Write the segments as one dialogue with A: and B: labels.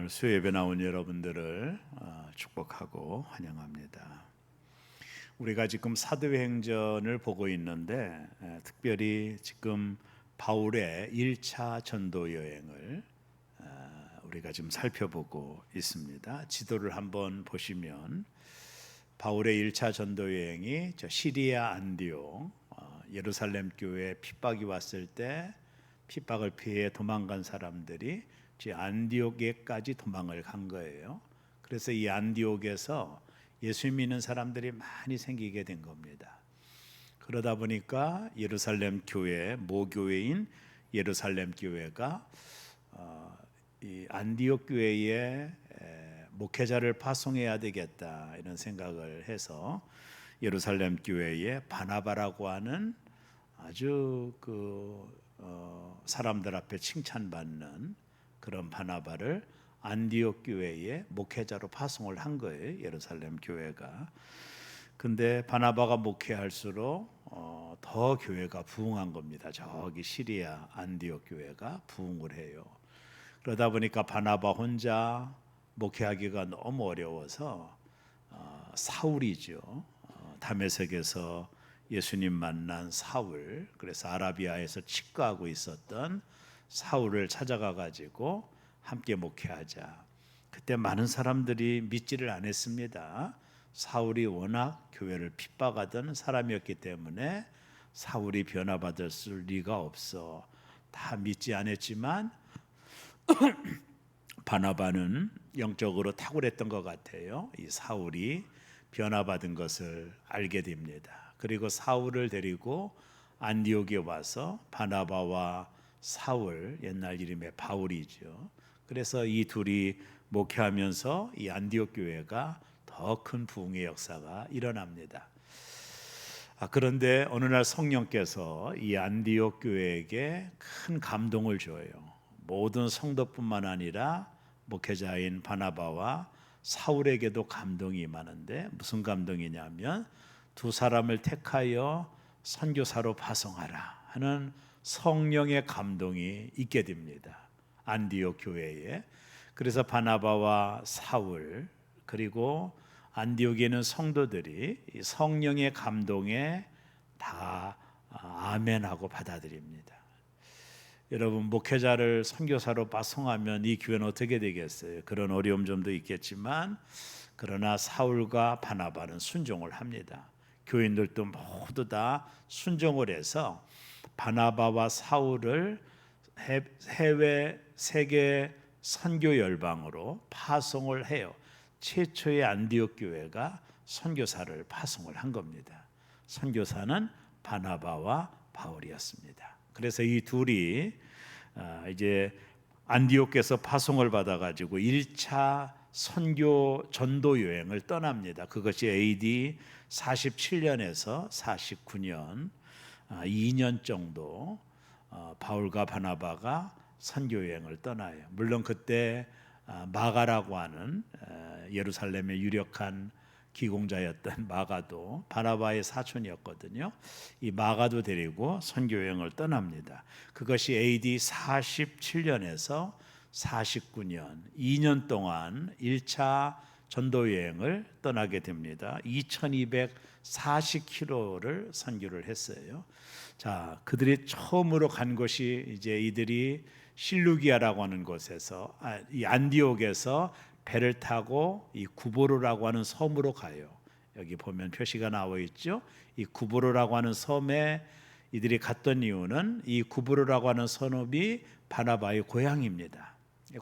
A: 오늘 수요예배 나온 여러분들을 축복하고 환영합니다. 우리가 지금 사도행전을 보고 있는데 특별히 지금 바울의 1차 전도 여행을 우리가 지금 살펴보고 있습니다. 지도를 한번 보시면 바울의 1차 전도 여행이 시리아 안디옥 예루살렘 교회에 핍박이 왔을 때 핍박을 피해 도망간 사람들이 안디옥에까지 도망을 간 거예요. 그래서 이 안디옥에서 예수 믿는 사람들이 많이 생기게 된 겁니다. 그러다 보니까 예루살렘 교회, 모교회인 예루살렘 교회가 이 안디옥 교회에 목회자를 파송해야 되겠다 이런 생각을 해서 예루살렘 교회에 바나바라고 하는 아주 사람들 앞에 칭찬받는 그런 바나바를 안디옥 교회에 목회자로 파송을 한 거예요. 예루살렘 교회가. 근데 바나바가 목회할수록 더 교회가 부흥한 겁니다. 저기 시리아 안디옥 교회가 부흥을 해요. 그러다 보니까 바나바 혼자 목회하기가 너무 어려워서 사울이죠. 다메섹에서 예수님 만난 사울, 그래서 아라비아에서 치과하고 있었던 사울을 찾아가 가지고 함께 목회하자. 그때 많은 사람들이 믿지를 않았습니다. 사울이 워낙 교회를 핍박하던 사람이었기 때문에 사울이 변화받을 리가 없어. 다 믿지 않았지만 바나바는 영적으로 탁월했던 것 같아요. 이 사울이 변화받은 것을 알게 됩니다. 그리고 사울을 데리고 안디옥에 와서 바나바와 사울, 옛날 이름의 바울이죠. 그래서 이 둘이 목회하면서 이 안디옥 교회가 더 큰 부흥의 역사가 일어납니다. 그런데 어느 날 성령께서 이 안디옥 교회에게 큰 감동을 줘요. 모든 성도뿐만 아니라 목회자인 바나바와 사울에게도 감동이 많은데 무슨 감동이냐면 두 사람을 택하여 선교사로 파송하라 하는 성령의 감동이 있게 됩니다. 안디옥 교회에. 그래서 바나바와 사울 그리고 안디옥에 있는 성도들이 성령의 감동에 다 아멘하고 받아들입니다. 여러분, 목회자를 선교사로 파송하면 이 교회는 어떻게 되겠어요? 그런 어려움 점도 있겠지만 그러나 사울과 바나바는 순종을 합니다. 교인들도 모두 다 순종을 해서 바나바와 사울을 해외 세계 선교 열방으로 파송을 해요. 최초의 안디옥 교회가 선교사를 파송을 한 겁니다. 선교사는 바나바와 바울이었습니다. 그래서 이 둘이 이제 안디옥에서 파송을 받아가지고 1차 선교 전도 여행을 떠납니다. 그것이 AD 47년에서 49년 2년 정도 바울과 바나바가 선교 여행을 떠나요. 물론 그때 마가라고 하는 예루살렘의 유력한 기공자였던 마가도 바나바의 사촌이었거든요. 이 마가도 데리고 선교 여행을 떠납니다. 그것이 AD 47년에서 49년 2년 동안 1차 전도 여행을 떠나게 됩니다. 2240km를 선교를 했어요. 자, 그들이 처음으로 간 곳이 이제 이들이 실루기아라고 하는 곳에서 이 안디옥에서 배를 타고 이 구보로라고 하는 섬으로 가요. 여기 보면 표시가 나와 있죠. 이 구보로라고 하는 섬에 이들이 갔던 이유는 이 구보로라고 하는 섬이 바나바의 고향입니다.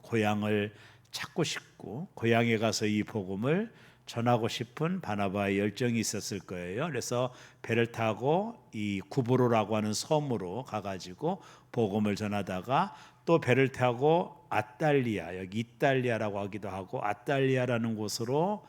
A: 고향을 찾고 싶고 고향에 가서 이 복음을 전하고 싶은 바나바의 열정이 있었을 거예요. 그래서 배를 타고 이 구보로라고 하는 섬으로 가가지고 복음을 전하다가 또 배를 타고 아탈리아, 여기 이탈리아라고 하기도 하고 아탈리아라는 곳으로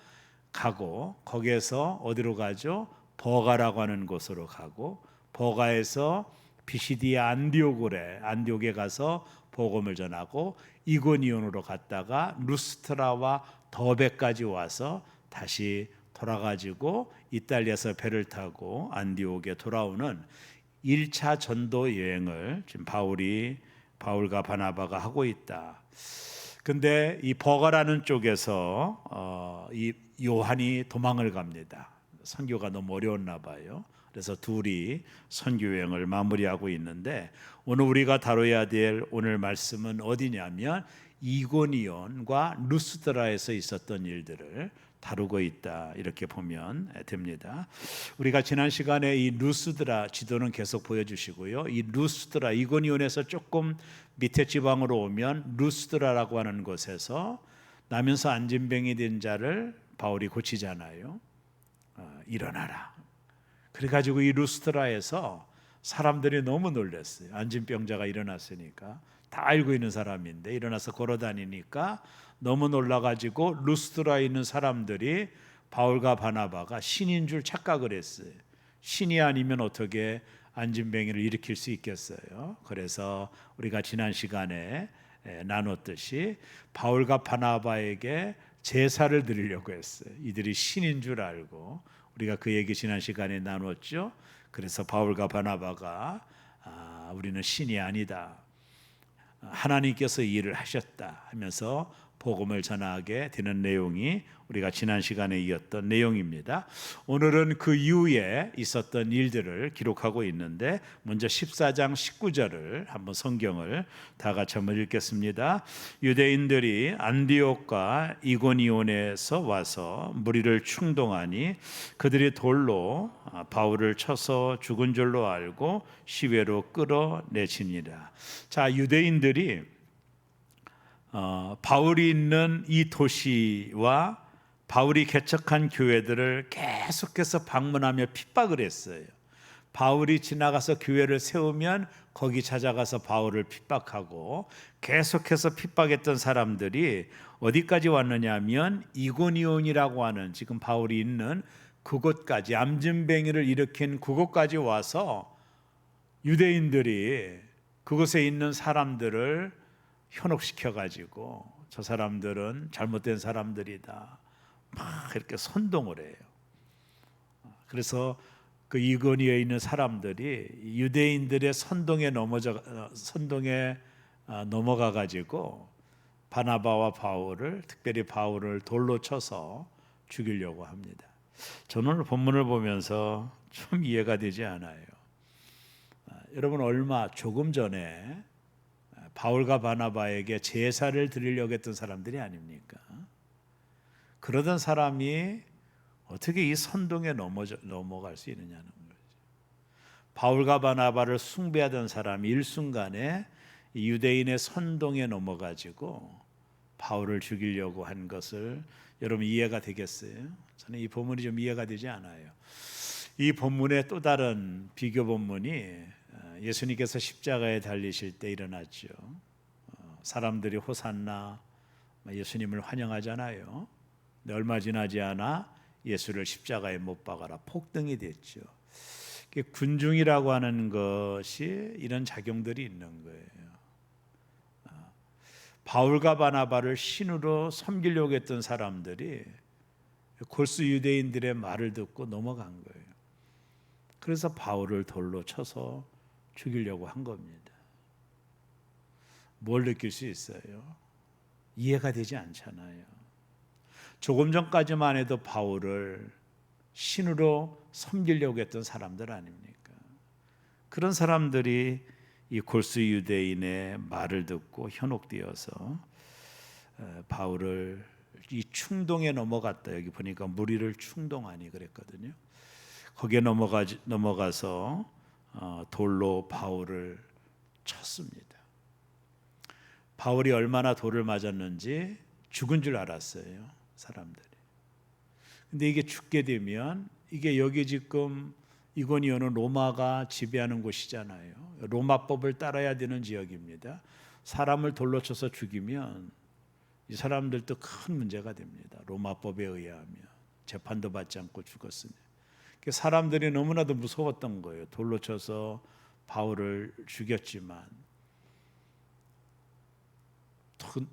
A: 가고 거기에서 어디로 가죠? 버가라고 하는 곳으로 가고 버가에서 비시디아 안디옥에 가서 복음을 전하고 이고니온으로 갔다가 루스트라와 더베까지 와서 다시 돌아가지고 이탈리아에서 배를 타고 안디옥에 돌아오는 1차 전도 여행을 지금 바울과 바나바가 하고 있다. 근데 이 버가라는 쪽에서 이 요한이 도망을 갑니다. 선교가 너무 어려웠나 봐요. 그래서 둘이 선교 여행을 마무리하고 있는데, 오늘 우리가 다뤄야 될 오늘 말씀은 어디냐면 이고니온과 루스드라에서 있었던 일들을 다루고 있다, 이렇게 보면 됩니다. 우리가 지난 시간에 이 루스드라 지도는 계속 보여주시고요, 이 루스드라, 이고니온에서 조금 밑에 지방으로 오면 루스드라라고 하는 곳에서 나면서 안진병이 된 자를 바울이 고치잖아요. 일어나라. 그래가지고 이 루스드라에서 사람들이 너무 놀랐어요. 안진병자가 일어났으니까. 다 알고 있는 사람인데 일어나서 걸어다니니까 너무 놀라가지고 루스드라에 있는 사람들이 바울과 바나바가 신인 줄 착각을 했어요. 신이 아니면 어떻게 안진병이를 일으킬 수 있겠어요. 그래서 우리가 지난 시간에 나눴듯이 바울과 바나바에게 제사를 드리려고 했어요. 이들이 신인 줄 알고. 우리가 그 얘기 지난 시간에 나눴죠. 그래서 바울과 바나바가 우리는 신이 아니다, 하나님께서 일을 하셨다 하면서 복음을 전하게 되는 내용이 우리가 지난 시간에 이었던 내용입니다. 오늘은 그 이후에 있었던 일들을 기록하고 있는데, 먼저 14장 19절을 한번 성경을 다 같이 한번 읽겠습니다. 유대인들이 안디옥과 이고니온에서 와서 무리를 충동하니 그들이 돌로 바울을 쳐서 죽은 줄로 알고 시외로 끌어내치니라. 자, 유대인들이 바울이 있는 이 도시와 바울이 개척한 교회들을 계속해서 방문하며 핍박을 했어요. 바울이 지나가서 교회를 세우면 거기 찾아가서 바울을 핍박하고, 계속해서 핍박했던 사람들이 어디까지 왔느냐 하면 이고니온이라고 하는, 지금 바울이 있는 그곳까지, 안진뱅이를 일으킨 그곳까지 와서 유대인들이 그곳에 있는 사람들을 현혹시켜가지고 저 사람들은 잘못된 사람들이다, 막 이렇게 선동을 해요. 그래서 그 이고니에 있는 사람들이 유대인들의 선동에 넘어가 가지고 바나바와 바울을, 특별히 바울을 돌로 쳐서 죽이려고 합니다. 저는 오늘 본문을 보면서 좀 이해가 되지 않아요. 여러분, 조금 전에 바울과 바나바에게 제사를 드리려고 했던 사람들이 아닙니까? 그러던 사람이 어떻게 이 선동에 넘어갈 수 있느냐는 거죠. 바울과 바나바를 숭배하던 사람이 일순간에 유대인의 선동에 넘어가지고 바울을 죽이려고 한 것을 여러분 이해가 되겠어요? 저는 이 본문이 좀 이해가 되지 않아요. 이 본문의 또 다른 비교 본문이 예수님께서 십자가에 달리실 때 일어났죠. 사람들이 호산나 예수님을 환영하잖아요. 근데 얼마 지나지 않아 예수를 십자가에 못 박아라, 폭등이 됐죠. 군중이라고 하는 것이 이런 작용들이 있는 거예요. 바울과 바나바를 신으로 섬기려고 했던 사람들이 골수 유대인들의 말을 듣고 넘어간 거예요. 그래서 바울을 돌로 쳐서 죽이려고 한 겁니다. 뭘 느낄 수 있어요? 이해가 되지 않잖아요. 조금 전까지만 해도 바울을 신으로 섬기려고 했던 사람들 아닙니까? 그런 사람들이 이 골수 유대인의 말을 듣고 현혹되어서 바울을 이 충동에 넘어갔다. 여기 보니까 무리를 충동하니 그랬거든요. 거기에 넘어가서 돌로 바울을 쳤습니다. 바울이 얼마나 돌을 맞았는지 죽은 줄 알았어요, 사람들이. 근데 이게 죽게 되면, 이게 여기 지금 이고니온은 로마가 지배하는 곳이잖아요. 로마법을 따라야 되는 지역입니다. 사람을 돌로 쳐서 죽이면 이 사람들도 큰 문제가 됩니다. 로마법에 의하면 재판도 받지 않고 죽었으니. 사람들이 너무나도 무서웠던 거예요. 돌로 쳐서 바울을 죽였지만,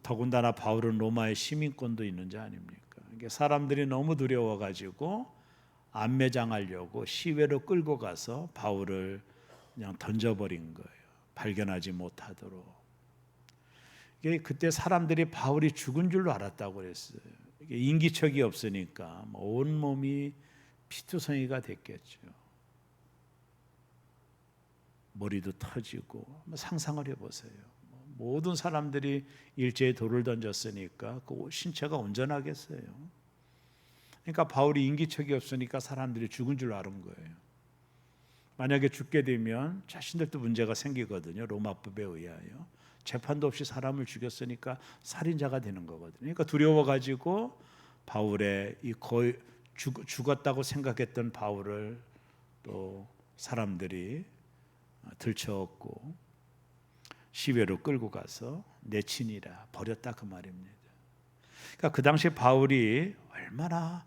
A: 더군다나 바울은 로마의 시민권도 있는 자 아닙니까? 사람들이 너무 두려워가지고 안매장하려고 시외로 끌고 가서 바울을 그냥 던져버린 거예요. 발견하지 못하도록. 이게 그때 사람들이 바울이 죽은 줄로 알았다고 그랬어요. 이게 인기척이 없으니까 온 몸이 피투성이가 됐겠죠. 머리도 터지고 상상을 해보세요. 모든 사람들이 일제에 돌을 던졌으니까 그 신체가 온전하겠어요. 그러니까 바울이 인기척이 없으니까 사람들이 죽은 줄 아는 거예요. 만약에 죽게 되면 자신들도 문제가 생기거든요. 로마법에 의하여 재판도 없이 사람을 죽였으니까 살인자가 되는 거거든요. 그러니까 두려워가지고 바울의 이 거의 죽었다고 생각했던 바울을 또 사람들이 들쳐업고 시외로 끌고 가서 내친이라 버렸다 그 말입니다. 그러니까 그 당시 바울이 얼마나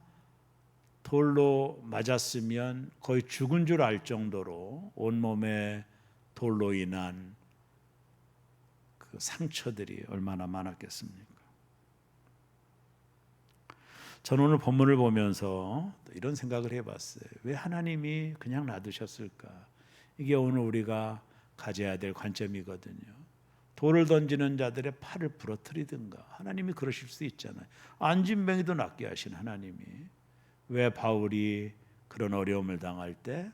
A: 돌로 맞았으면 거의 죽은 줄 알 정도로 온몸에 돌로 인한 그 상처들이 얼마나 많았겠습니까? 저는 오늘 본문을 보면서 이런 생각을 해봤어요. 왜 하나님이 그냥 놔두셨을까? 이게 오늘 우리가 가져야 될 관점이거든요. 돌을 던지는 자들의 팔을 부러뜨리든가, 하나님이 그러실 수 있잖아요. 안진뱅이도 낫게 하신 하나님이 왜 바울이 그런 어려움을 당할 때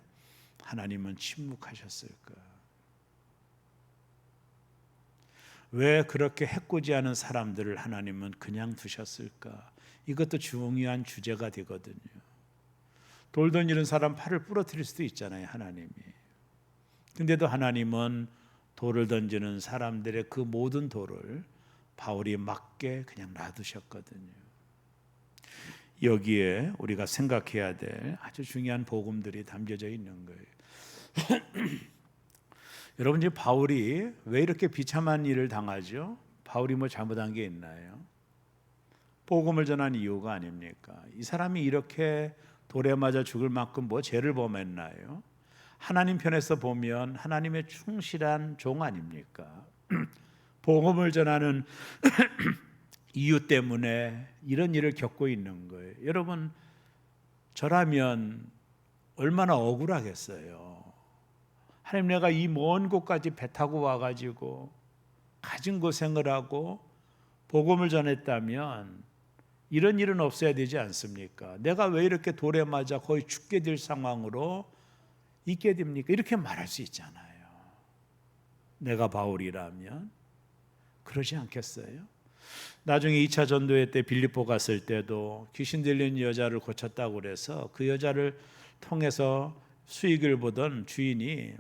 A: 하나님은 침묵하셨을까? 왜 그렇게 해코지하는 사람들을 하나님은 그냥 두셨을까? 이것도 중요한 주제가 되거든요. 돌 던지는 사람 팔을 부러뜨릴 수도 있잖아요, 하나님이. 근데도 하나님은 돌을 던지는 사람들의 그 모든 돌을 바울이 맞게 그냥 놔두셨거든요. 여기에 우리가 생각해야 될 아주 중요한 복음들이 담겨져 있는 거예요. 여러분, 이제 바울이 왜 이렇게 비참한 일을 당하죠? 바울이 뭐 잘못한 게 있나요? 복음을 전한 이유가 아닙니까? 이 사람이 이렇게 돌에 맞아 죽을 만큼 뭐 죄를 범했나요? 하나님 편에서 보면 하나님의 충실한 종 아닙니까? 복음을 전하는 이유 때문에 이런 일을 겪고 있는 거예요. 여러분, 저라면 얼마나 억울하겠어요. 하나님, 내가 이 먼 곳까지 배 타고 와가지고 가진 고생을 하고 복음을 전했다면 이런 일은 없어야 되지 않습니까? 내가 왜 이렇게 돌에 맞아 거의 죽게 될 상황으로 있게 됩니까? 이렇게 말할 수 있잖아요. 내가 바울이라면 그러지 않겠어요? 나중에 2차 전도회 때 빌립보 갔을 때도 귀신 들린 여자를 고쳤다고 그래서 그 여자를 통해서 수익을 보던 주인이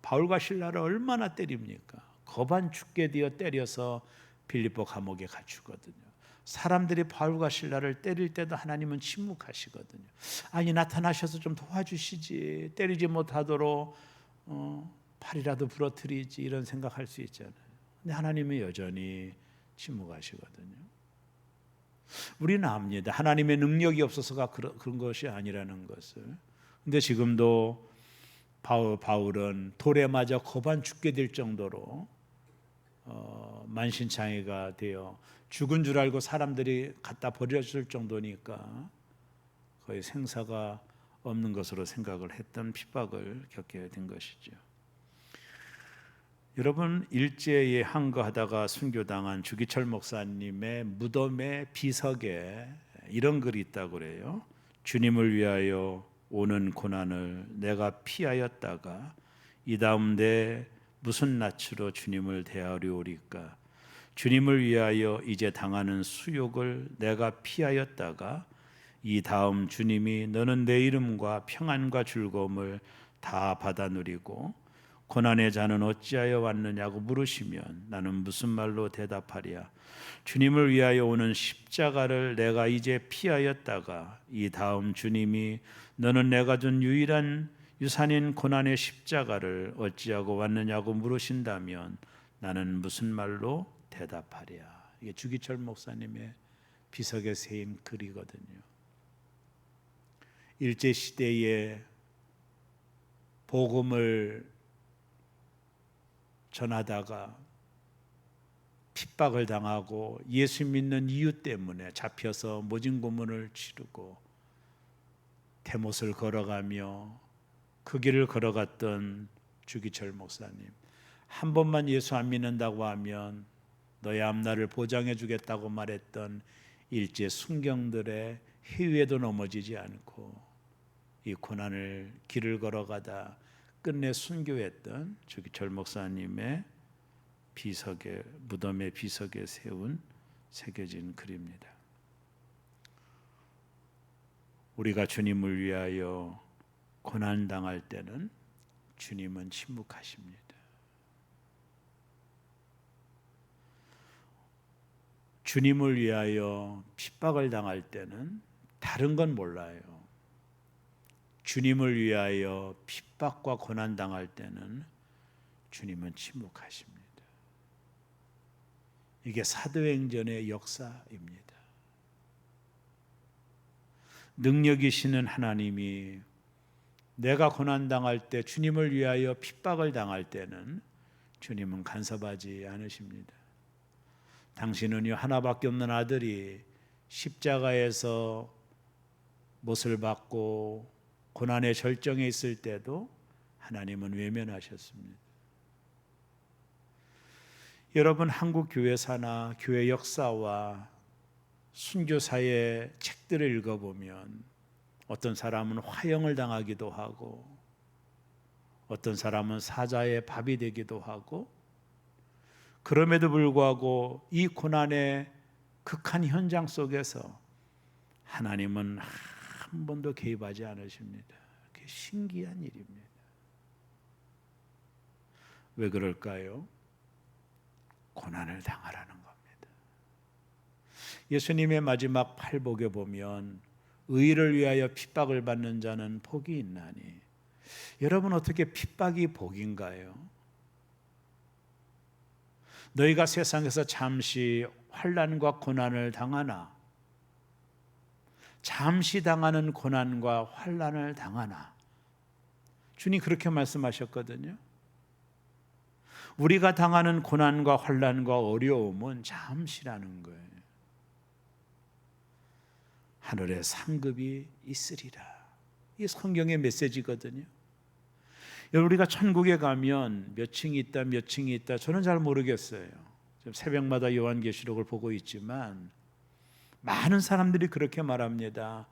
A: 바울과 실라를 얼마나 때립니까? 거반 죽게 되어 때려서 빌립보 감옥에 갇히거든요. 사람들이 바울과 실라를 때릴 때도 하나님은 침묵하시거든요. 아니, 나타나셔서 좀 도와주시지, 때리지 못하도록 팔이라도 부러뜨리지, 이런 생각할 수 있잖아요. 근데 하나님은 여전히 침묵하시거든요. 우리는 압니다. 하나님의 능력이 없어서가 그런 것이 아니라는 것을. 근데 지금도 바울은 돌에 맞아 거반 죽게 될 정도로 만신창이가 되어 죽은 줄 알고 사람들이 갖다 버려줄 정도니까 거의 생사가 없는 것으로 생각을 했던 핍박을 겪게 된 것이죠. 여러분, 일제에 항거하다가 순교당한 주기철 목사님의 무덤의 비석에 이런 글이 있다고 그래요. 주님을 위하여 오는 고난을 내가 피하였다가 이 다음 내 무슨 낯으로 주님을 대하려오리까? 주님을 위하여 이제 당하는 수욕을 내가 피하였다가 이 다음 주님이 너는 내 이름과 평안과 즐거움을 다 받아 누리고 고난의 자는 어찌하여 왔느냐고 물으시면 나는 무슨 말로 대답하랴? 주님을 위하여 오는 십자가를 내가 이제 피하였다가 이 다음 주님이 너는 내가 준 유일한 유산인 고난의 십자가를 어찌하고 왔느냐고 물으신다면 나는 무슨 말로 대답하랴? 이게 주기철 목사님의 비석에 새인 글이거든요. 일제 시대에 복음을 전하다가 핍박을 당하고 예수 믿는 이유 때문에 잡혀서 모진 고문을 치르고 대못을 걸어가며 그 길을 걸어갔던 주기철 목사님, 한 번만 예수 안 믿는다고 하면 너의 앞날을 보장해 주겠다고 말했던 일제 순경들의 해위에도 넘어지지 않고 이 고난을 길을 걸어가다 끝내 순교했던 주기철 목사님의 비석에, 무덤의 비석에 새겨진 글입니다. 우리가 주님을 위하여 고난 당할 때는 주님은 침묵하십니다. 주님을 위하여 핍박을 당할 때는 다른 건 몰라요. 주님을 위하여 핍박과 고난 당할 때는 주님은 침묵하십니다. 이게 사도행전의 역사입니다. 능력이시는 하나님이 내가 고난 당할 때, 주님을 위하여 핍박을 당할 때는 주님은 간섭하지 않으십니다. 당신은요, 하나밖에 없는 아들이 십자가에서 못을 받고 고난의 절정에 있을 때도 하나님은 외면하셨습니다. 여러분, 한국 교회사나 교회 역사와 순교사의 책들을 읽어보면 어떤 사람은 화형을 당하기도 하고 어떤 사람은 사자의 밥이 되기도 하고, 그럼에도 불구하고 이 고난의 극한 현장 속에서 하나님은 한 번도 개입하지 않으십니다. 그게 신기한 일입니다. 왜 그럴까요? 고난을 당하라는 겁니다. 예수님의 마지막 팔복에 보면 의를 위하여 핍박을 받는 자는 복이 있나니, 여러분, 어떻게 핍박이 복인가요? 너희가 세상에서 잠시 환난과 고난을 당하나, 잠시 당하는 고난과 환난을 당하나, 주님 그렇게 말씀하셨거든요. 우리가 당하는 고난과 환난과 어려움은 잠시라는 거예요. 하늘에 상급이 있으리라. 이 성경의 메시지거든요. 여러분, 우리가 천국에 가면 몇 층이 있다, 몇 층이 있다, 저는 잘 모르겠어요. 지금 새벽마다 요한계시록을 보고 있지만 많은 사람들이 그렇게 말합니다.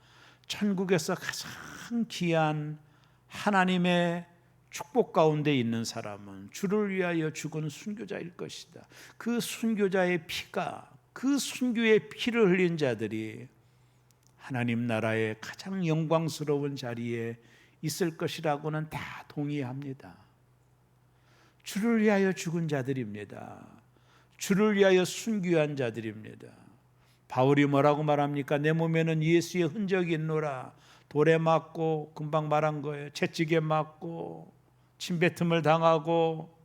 A: 천국에서 가장 귀한 하나님의 축복 가운데 있는 사람은 주를 위하여 죽은 순교자일 것이다. 그 순교자의 피가, 그 순교의 피를 흘린 자들이 하나님 나라의 가장 영광스러운 자리에 있을 것이라고는 다 동의합니다. 주를 위하여 죽은 자들입니다. 주를 위하여 순교한 자들입니다. 바울이 뭐라고 말합니까? 내 몸에는 예수의 흔적이 있노라. 돌에 맞고, 금방 말한 거예요. 채찍에 맞고, 침뱉음을 당하고,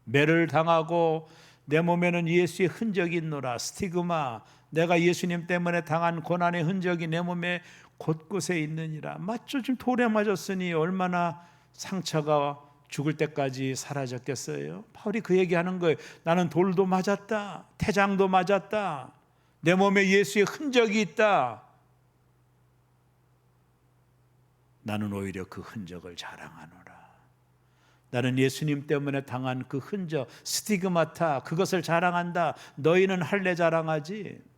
A: 매를 당하고, 내 몸에는 예수의 흔적이 있노라. 스티그마, 내가 예수님 때문에 당한 고난의 흔적이 내 몸에 곳곳에 있느니라. 맞죠? 지금 돌에 맞았으니 얼마나 상처가 죽을 때까지 사라졌겠어요? 바울이 그 얘기하는 거예요. 나는 돌도 맞았다, 태장도 맞았다, 내 몸에 예수의 흔적이 있다. 나는 오히려 그 흔적을 자랑하노라. 나는 예수님 때문에 당한 그 흔적, 스티그마타, 그것을 자랑한다. 너희는 할례 자랑하지?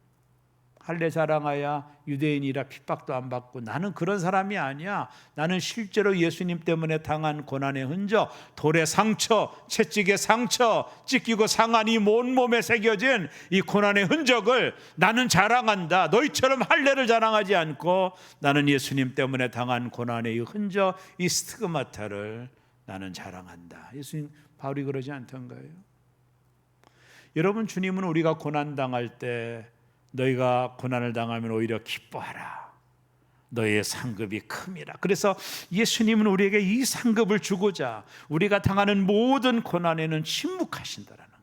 A: 할례 자랑하야 유대인이라 핍박도 안 받고, 나는 그런 사람이 아니야. 나는 실제로 예수님 때문에 당한 고난의 흔적, 돌의 상처, 채찍의 상처, 찢기고 상한 이 온몸에 새겨진 이 고난의 흔적을 나는 자랑한다. 너희처럼 할례를 자랑하지 않고 나는 예수님 때문에 당한 고난의 이 흔적, 이 스티그마타를 나는 자랑한다. 예수님, 바울이 그러지 않던가요? 여러분, 주님은 우리가 고난 당할 때 너희가 고난을 당하면 오히려 기뻐하라. 너희의 상급이 큼이라. 그래서 예수님은 우리에게 이 상급을 주고자 우리가 당하는 모든 고난에는 침묵하신다라는,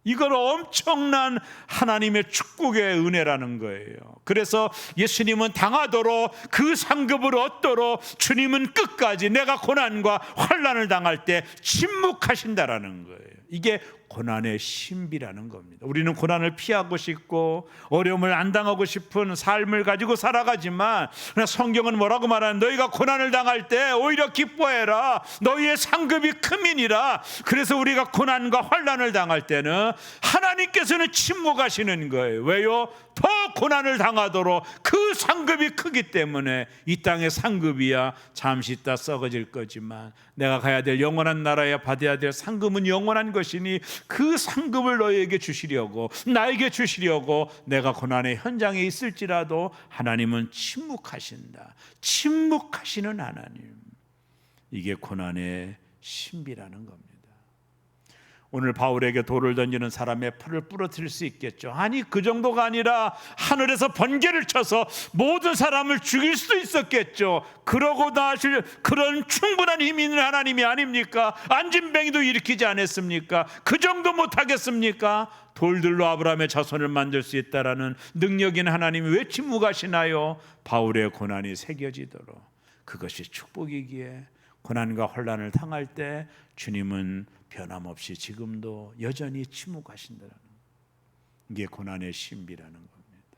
A: 이건 엄청난 하나님의 축복의 은혜라는 거예요. 그래서 예수님은 당하도록, 그 상급을 얻도록 주님은 끝까지 내가 고난과 환난을 당할 때 침묵하신다라는 거예요. 이게 고난의 신비라는 겁니다. 우리는 고난을 피하고 싶고 어려움을 안 당하고 싶은 삶을 가지고 살아가지만 성경은 뭐라고 말하는, 너희가 고난을 당할 때 오히려 기뻐해라. 너희의 상급이 크민이라. 그래서 우리가 고난과 환난을 당할 때는 하나님께서는 침묵하시는 거예요. 왜요? 더 고난을 당하도록 그 상급이 크기 때문에. 이 땅의 상급이야 잠시 있다 썩어질 거지만 내가 가야 될 영원한 나라에 받아야 될 상급은 영원한 것이니 그 상급을 너희에게 주시려고, 나에게 주시려고 내가 고난의 현장에 있을지라도 하나님은 침묵하신다. 침묵하시는 하나님, 이게 고난의 신비라는 겁니다. 오늘 바울에게 돌을 던지는 사람의 팔을 부러뜨릴 수 있겠죠. 아니, 그 정도가 아니라 하늘에서 번개를 쳐서 모든 사람을 죽일 수도 있었겠죠. 그러고 나실 그런 충분한 힘이 있는 하나님이 아닙니까? 안진뱅이도 일으키지 않았습니까? 그 정도 못하겠습니까? 돌들로 아브라함의 자손을 만들 수 있다라는 능력 있는 하나님이 왜 침묵하시나요? 바울의 고난이 새겨지도록. 그것이 축복이기에 고난과 환난을 당할 때 주님은 변함없이 지금도 여전히 침묵하신다는, 이게 고난의 신비라는 겁니다.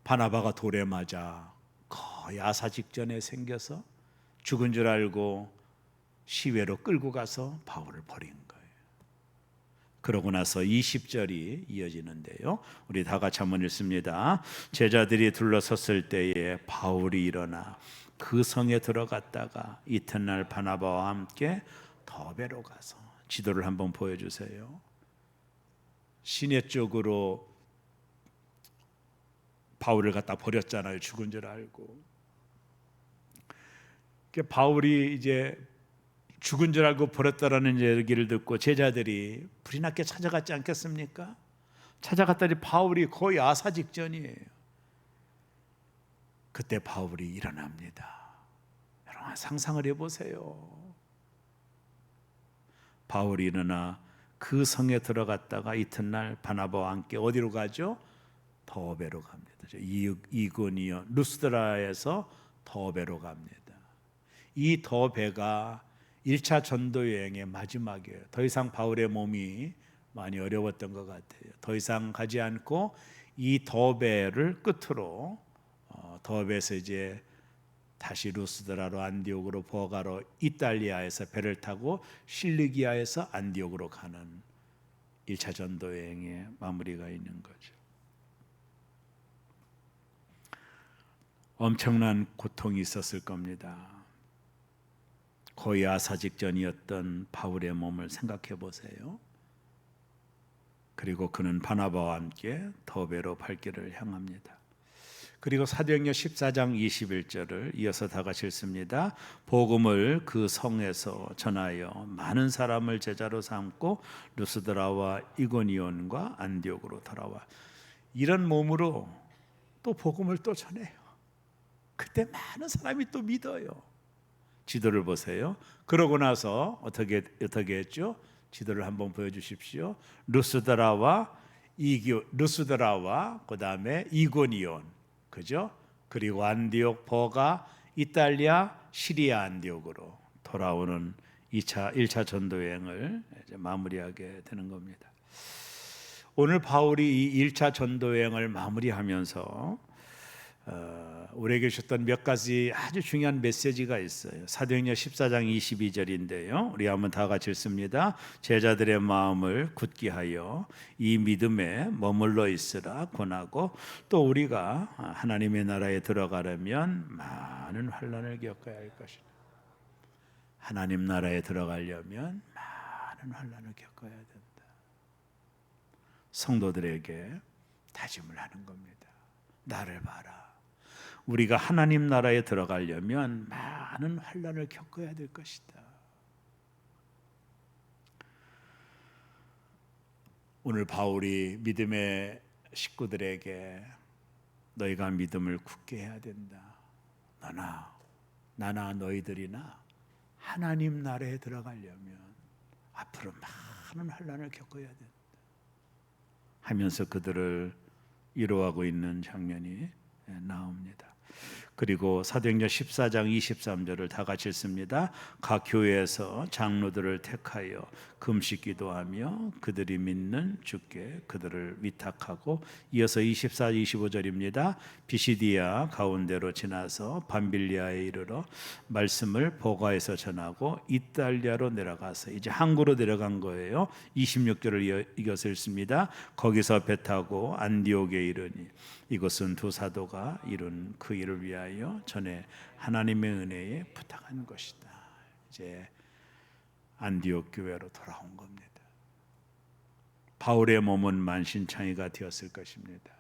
A: 바나바가 돌에 맞아 거의 아사 직전에 생겨서 죽은 줄 알고 시외로 끌고 가서 바울을 버린 거예요. 그러고 나서 20절이 이어지는데요, 우리 다 같이 한번 읽습니다. 제자들이 둘러섰을 때에 바울이 일어나 그 성에 들어갔다가 이튿날 바나바와 함께 더베로 가서, 지도를 한번 보여주세요. 시내 쪽으로 바울을 갖다 버렸잖아요. 죽은 줄 알고. 바울이 이제 죽은 줄 알고 버렸다라는 얘기를 듣고 제자들이 불이 났게 찾아갔지 않겠습니까? 찾아갔더니 바울이 거의 아사 직전이에요. 그때 바울이 일어납니다. 여러분 상상을 해보세요. 바울이 일어나 그 성에 들어갔다가 이튿날 바나바와 함께 어디로 가죠? 더베로 갑니다. 이고니온 루스드라에서 더베로 갑니다. 이 더베가 1차 전도 여행의 마지막이에요. 더 이상 바울의 몸이 많이 어려웠던 것 같아요. 더 이상 가지 않고 이 더베를 끝으로 더베에서 이제 다시 루스드라로, 안디옥으로, 버가로, 이탈리아에서 배를 타고 실리기아에서 안디옥으로 가는 1차 전도 여행의 마무리가 있는 거죠. 엄청난 고통이 있었을 겁니다. 거의 아사 직전이었던 바울의 몸을 생각해 보세요. 그리고 그는 바나바와 함께 더베로 발길을 향합니다. 그리고 사도행전 14장 21절을 이어서 다 같이 읽습니다. 복음을 그 성에서 전하여 많은 사람을 제자로 삼고 루스드라와 이고니온과 안디옥으로 돌아와. 이런 몸으로 또 복음을 또 전해요. 그때 많은 사람이 또 믿어요. 지도를 보세요. 그러고 나서 어떻게 했죠? 지도를 한번 보여주십시오. 루스드라와 그다음에 이고니온, 그죠? 그리고 안디옥, 버가, 이탈리아, 시리아 안디옥으로 돌아오는 1차 전도 여행을 이제 마무리하게 되는 겁니다. 오늘 바울이 이 1차 전도 여행을 마무리하면서 우리에게 주셨던 몇 가지 아주 중요한 메시지가 있어요. 사도행전 14장 22절인데요. 우리 한번 다 같이 읽습니다. 제자들의 마음을 굳게 하여 이 믿음에 머물러 있으라 권하고, 또 우리가 하나님의 나라에 들어가려면 많은 환난을 겪어야 할 것이다. 하나님 나라에 들어가려면 많은 환난을 겪어야 된다. 성도들에게 다짐을 하는 겁니다. 나를 봐라. 우리가 하나님 나라에 들어가려면 많은 환난을 겪어야 될 것이다. 오늘 바울이 믿음의 식구들에게 너희가 믿음을 굳게 해야 된다. 나나 너희들이나 하나님 나라에 들어가려면 앞으로 많은 환난을 겪어야 된다 하면서 그들을 위로하고 있는 장면이 나옵니다. 그리고 사도행전 14장 23절을 다 같이 읽습니다. 각 교회에서 장로들을 택하여 금식 기도하며 그들이 믿는 주께 그들을 위탁하고, 이어서 24, 25절입니다. 비시디아 가운데로 지나서 밤빌리아에 이르러 말씀을 보가에서 전하고 이탈리아로 내려가서, 이제 항구로 내려간 거예요. 26절을 이어서 읽습니다. 거기서 배 타고 안디옥에 이르니 이것은 두 사도가 이룬 그 일을 위하여 전에 하나님의 은혜에 부탁한 것이다. 이제 안디옥 교회로 돌아온 겁니다. 바울의 몸은 만신창이가 되었을 것입니다.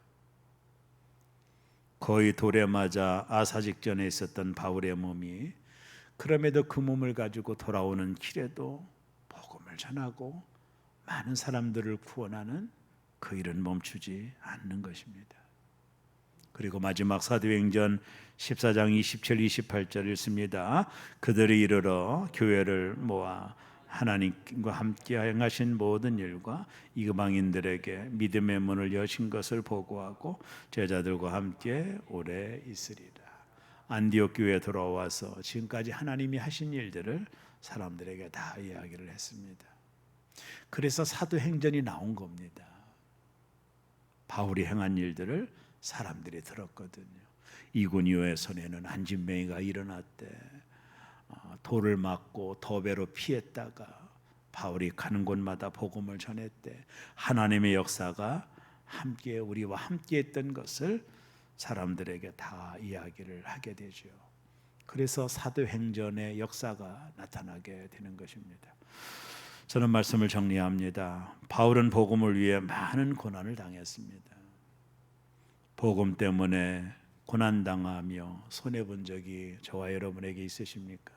A: 거의 돌에 맞아 아사 직전에 있었던 바울의 몸이 그럼에도 그 몸을 가지고 돌아오는 길에도 복음을 전하고 많은 사람들을 구원하는 그 일은 멈추지 않는 것입니다. 그리고 마지막 사도행전 14장 27, 28절 읽습니다. 그들이 이르러 교회를 모아 하나님과 함께 행하신 모든 일과 이방인들에게 믿음의 문을 여신 것을 보고하고 제자들과 함께 오래 있으리라. 안디옥 교회에 돌아와서 지금까지 하나님이 하신 일들을 사람들에게 다 이야기를 했습니다. 그래서 사도행전이 나온 겁니다. 바울이 행한 일들을 사람들이 들었거든요. 이고니오의 손에는 안진뱅이가 일어났대. 돌을 맞고 더배로 피했다가 바울이 가는 곳마다 복음을 전했대. 하나님의 역사가 함께 우리와 함께 했던 것을 사람들에게 다 이야기를 하게 되죠. 그래서 사도행전의 역사가 나타나게 되는 것입니다. 저는 말씀을 정리합니다. 바울은 복음을 위해 많은 고난을 당했습니다. 복음 때문에 고난당하며 손해본 적이 저와 여러분에게 있으십니까?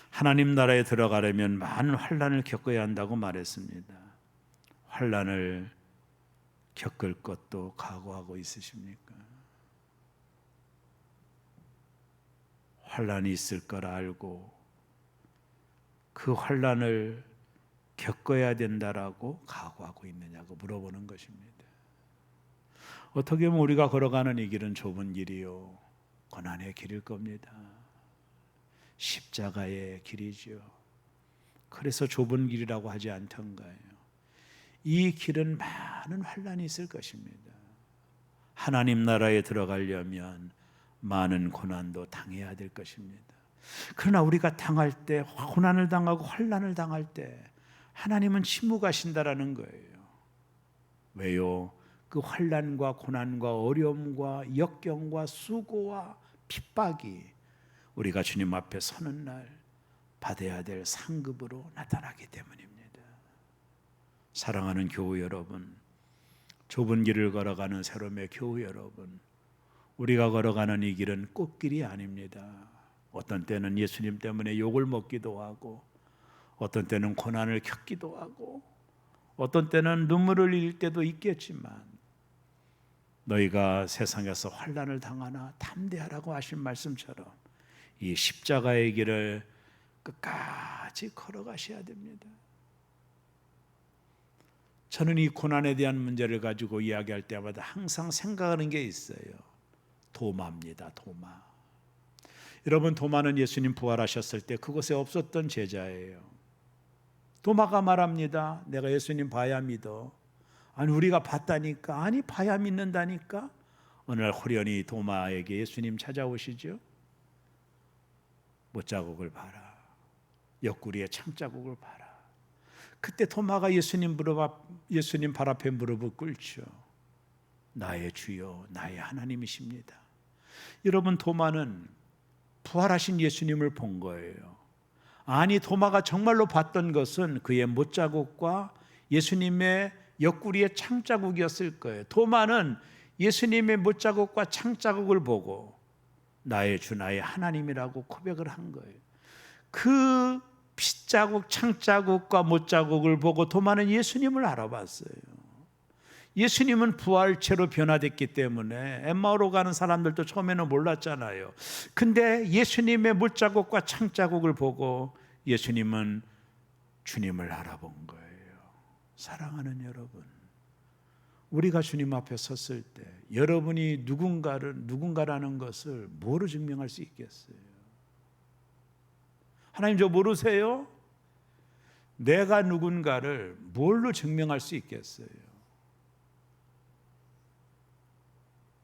A: 하나님 나라에 들어가려면 많은 환난을 겪어야 한다고 말했습니다. 환난을 겪을 것도 각오하고 있으십니까? 환난이 있을 걸 알고 그 환난을 겪어야 된다라고 각오하고 있느냐고 물어보는 것입니다. 어떻게 보면 우리가 걸어가는 이 길은 좁은 길이요, 고난의 길일 겁니다. 십자가의 길이죠. 그래서 좁은 길이라고 하지 않던가요? 이 길은 많은 환난이 있을 것입니다. 하나님 나라에 들어가려면 많은 고난도 당해야 될 것입니다. 그러나 우리가 당할 때, 고난을 당하고 환난을 당할 때 하나님은 침묵하신다라는 거예요. 왜요? 그 환난과 고난과 어려움과 역경과 수고와 핍박이 우리가 주님 앞에 서는 날 받아야 될 상급으로 나타나기 때문입니다. 사랑하는 교우 여러분, 좁은 길을 걸어가는 새롬의 교우 여러분, 우리가 걸어가는 이 길은 꽃길이 아닙니다. 어떤 때는 예수님 때문에 욕을 먹기도 하고, 어떤 때는 고난을 겪기도 하고, 어떤 때는 눈물을 흘릴 때도 있겠지만, 너희가 세상에서 환난을 당하나 담대하라고 하신 말씀처럼 이 십자가의 길을 끝까지 걸어가셔야 됩니다. 저는 이 고난에 대한 문제를 가지고 이야기할 때마다 항상 생각하는 게 있어요. 도마입니다. 도마. 여러분, 도마는 예수님 부활하셨을 때 그곳에 없었던 제자예요. 도마가 말합니다. 내가 예수님 봐야 믿어. 아니, 우리가 봤다니까. 아니, 봐야 믿는다니까. 어느 날 호련히 도마에게 예수님 찾아오시죠. 못자국을 봐라. 옆구리에 창자국을 봐라. 그때 도마가 예수님 발 앞에 무릎을 꿇죠. 나의 주여, 나의 하나님이십니다. 여러분, 도마는 부활하신 예수님을 본 거예요. 아니, 도마가 정말로 봤던 것은 그의 못자국과 예수님의 옆구리의 창자국이었을 거예요. 도마는 예수님의 못자국과 창자국을 보고 나의 주, 나의 하나님이라고 고백을 한 거예요. 그 핏자국, 창자국과 못자국을 보고 도마는 예수님을 알아봤어요. 예수님은 부활체로 변화됐기 때문에 엠마오로 가는 사람들도 처음에는 몰랐잖아요. 근데 예수님의 못자국과 창자국을 보고 예수님은 주님을 알아본 거예요. 사랑하는 여러분, 우리가 주님 앞에 섰을 때 여러분이 누군가라는 것을 뭐로 증명할 수 있겠어요? 하나님, 저 모르세요? 내가 누군가를 뭘로 증명할 수 있겠어요?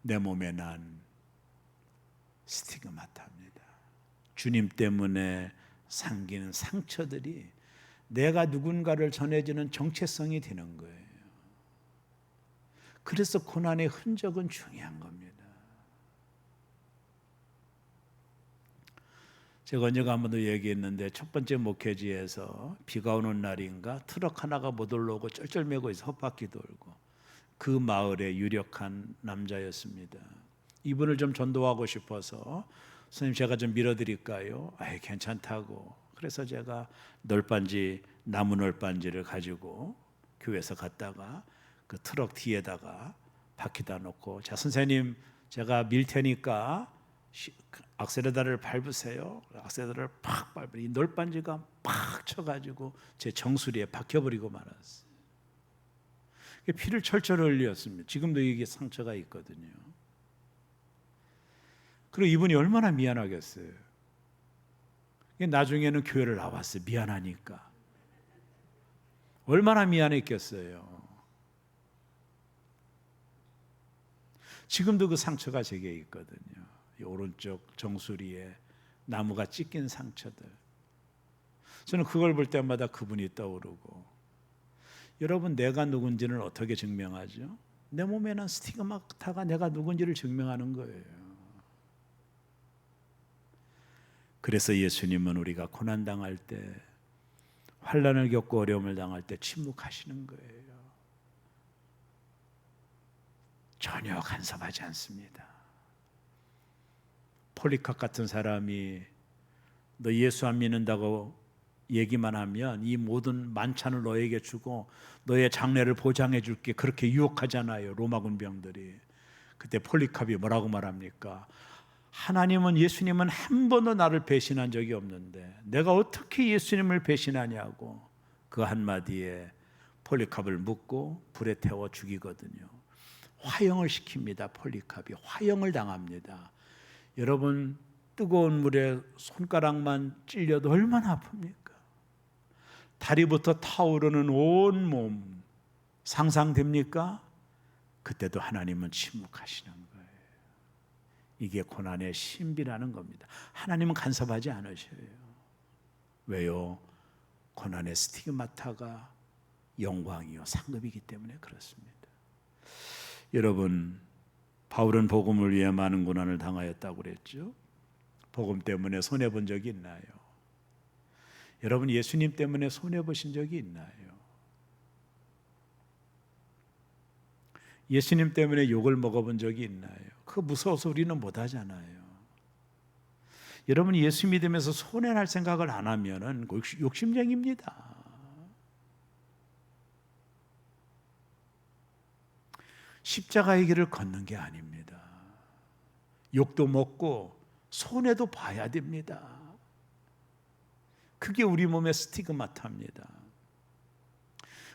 A: 내 몸에 난 스티그마타입니다. 주님 때문에 생기는 상처들이 내가 누군가를 전해주는 정체성이 되는 거예요. 그래서 고난의 흔적은 중요한 겁니다. 제가 언제가 한 번도 얘기했는데, 첫 번째 목회지에서 비가 오는 날인가 트럭 하나가 못 올라오고 쩔쩔매고 있어 헛바퀴 돌고, 그 마을의 유력한 남자였습니다. 이분을 좀 전도하고 싶어서 선생님 제가 좀 밀어드릴까요? 아이, 괜찮다고. 그래서 제가 나무 널빤지를 가지고 교회에서 갔다가 그 트럭 뒤에다가 바퀴다 놓고, 자 선생님 제가 밀 테니까 악셀레다를 밟으세요. 악셀레다를 팍 밟으니 이 널빤지가 팍 쳐가지고 제 정수리에 박혀버리고 말았어요. 피를 철철 흘렸습니다. 지금도 이게 상처가 있거든요. 그리고 이분이 얼마나 미안하겠어요. 나중에는 교회를 나왔어요. 미안하니까. 얼마나 미안했겠어요. 지금도 그 상처가 제게 있거든요. 이 오른쪽 정수리에 나무가 찢긴 상처들. 저는 그걸 볼 때마다 그분이 떠오르고, 여러분, 내가 누군지는 어떻게 증명하죠? 내 몸에는 스티그마타가 내가 누군지를 증명하는 거예요. 그래서 예수님은 우리가 고난당할 때, 환난을 겪고 어려움을 당할 때 침묵하시는 거예요. 전혀 간섭하지 않습니다. 폴리캅 같은 사람이 너 예수 안 믿는다고 얘기만 하면 이 모든 만찬을 너에게 주고 너의 장례를 보장해 줄게, 그렇게 유혹하잖아요, 로마 군병들이. 그때 폴리캅이 뭐라고 말합니까? 하나님은, 예수님은 한 번도 나를 배신한 적이 없는데 내가 어떻게 예수님을 배신하냐고 그 한마디에 폴리캅을 묶고 불에 태워 죽이거든요. 화형을 시킵니다. 폴리캅이 화형을 당합니다. 여러분, 뜨거운 물에 손가락만 찔려도 얼마나 아픕니까? 다리부터 타오르는 온 몸 상상됩니까? 그때도 하나님은 침묵하시는 거예요. 이게 고난의 신비라는 겁니다. 하나님은 간섭하지 않으셔요. 왜요? 고난의 스티그마타가 영광이요 상급이기 때문에 그렇습니다. 여러분, 바울은 복음을 위해 많은 고난을 당하였다고 그랬죠. 복음 때문에 손해본 적이 있나요? 여러분, 예수님 때문에 손해보신 적이 있나요? 예수님 때문에 욕을 먹어본 적이 있나요? 그거 무서워서 우리는 못하잖아요. 여러분, 예수 믿으면서 손해날 생각을 안 하면은 욕심쟁입니다. 십자가의 길을 걷는 게 아닙니다. 욕도 먹고 손해도 봐야 됩니다. 그게 우리 몸의 스티그마타입니다.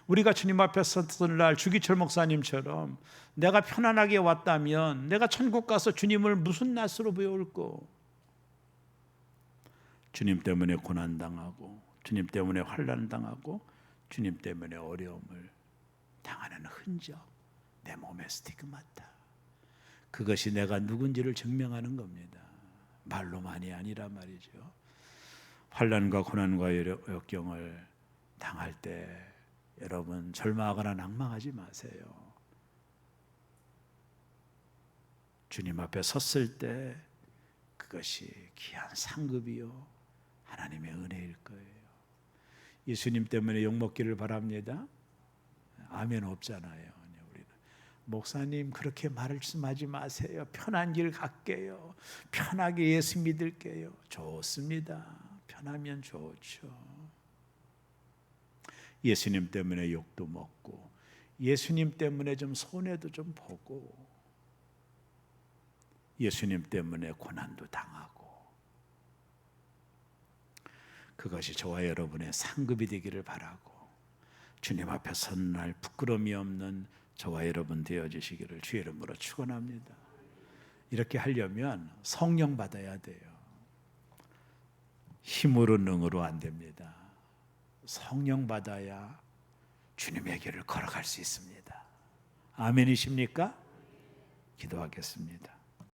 A: 우리가 주님 앞에 섰을 날 주기철 목사님처럼 내가 편안하게 왔다면 내가 천국 가서 주님을 무슨 낯으로 배울고, 주님 때문에 고난당하고 주님 때문에 환난당하고 주님 때문에 어려움을 당하는 흔적, 내 몸의 스티그마타, 그것이 내가 누군지를 증명하는 겁니다. 말로만이 아니라 말이죠. 환난과 고난과 역경을 당할 때 여러분, 절망하거나 낭망하지 마세요. 주님 앞에 섰을 때 그것이 귀한 상급이요 하나님의 은혜일 거예요. 예수님 때문에 욕먹기를 바랍니다. 아멘 없잖아요. 우리는 목사님 그렇게 말씀하지 마세요. 편한 길 갈게요. 편하게 예수 믿을게요. 좋습니다. 편하면 좋죠. 예수님 때문에 욕도 먹고 예수님 때문에 좀 손해도 좀 보고 예수님 때문에 고난도 당하고, 그것이 저와 여러분의 상급이 되기를 바라고, 주님 앞에 선 날 부끄러움이 없는 저와 여러분 되어주시기를 주의 이름으로 축원합니다. 이렇게 하려면 성령 받아야 돼요. 힘으로 능으로 안 됩니다. 성령 받아야 주님의 길을 걸어갈 수 있습니다. 아멘이십니까? 기도하겠습니다.